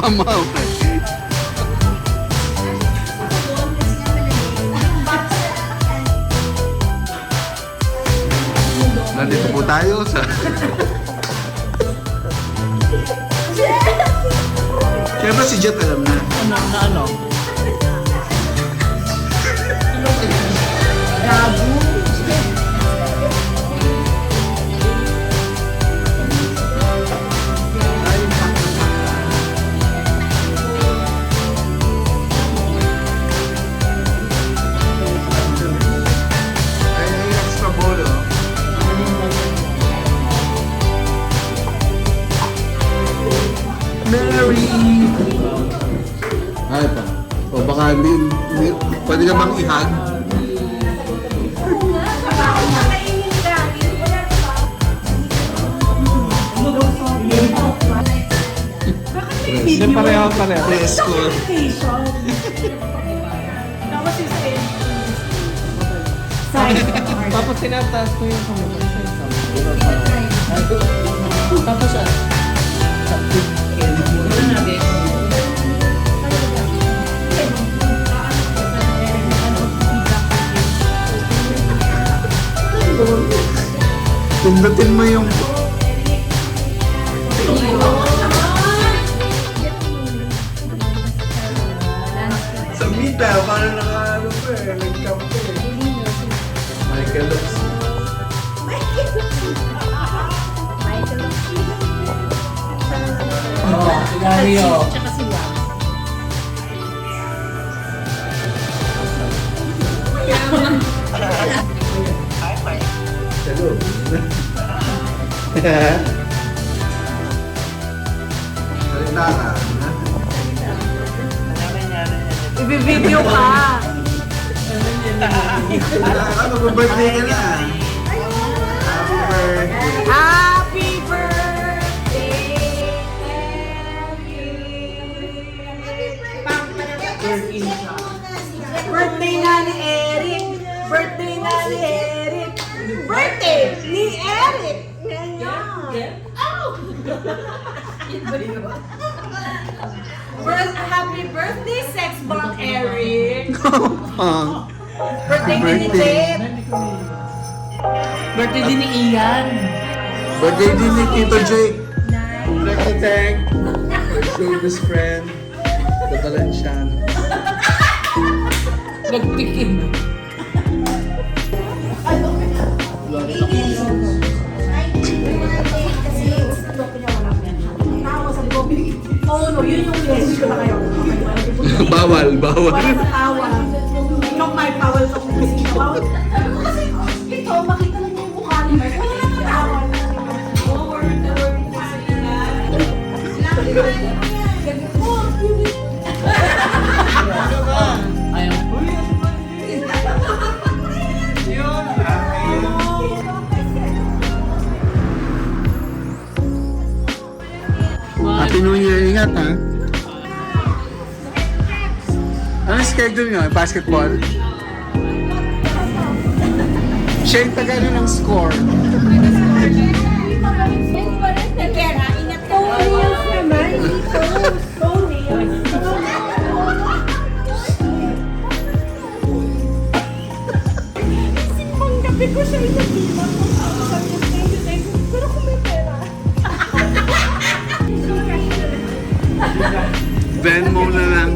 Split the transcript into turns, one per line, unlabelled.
Mamaw. Nandito po tayo sa... Siyempre si Jet alam na.
Ano? Gago.
Ay, extra bolo. Mary! Ay pa. O baka hindi pwede ka bang ihag?
Hindi pareho.
Presko.
Tapos yung
Tapos tinataas ko yung kamay. Tapos sa
Pindutin mo yung... Sa mita, parang naka-ano pa eh, nag-camp eh. Michael Lux.
Dario.
Tsaka si Wang.
Hello. Salita ka.
Ibi-video ka.
Mag-birthday ka na. Happy birthday.
Happy birthday Birthday na ni Eric. Birthday na ni Eric. Birthday ni Eric. Ganyan. Happy birthday, sex bomb Eric. Birthday din ni Jet.
Birthday din ni Ian.
Birthday din ni Tito Jake. Like to thank our showbiz friend, the Valenciano.
Nagtikim.
Oh no, yun yung message ko na kayo.
Bawal.
Walang tawa. Yung may bawal sa kumisi. Bawal. Kasi ito, makita lang yung mukha ni Mike. Wala nang tawa.
Ayaw ko.
Happy New Year. Ingat ha. Anong schedule nyo? Basketball? Shane, tagalo ng score.
Ko siya inabilang ko sabi niya, thank you. Pero kung may pera.
Venmo na lang.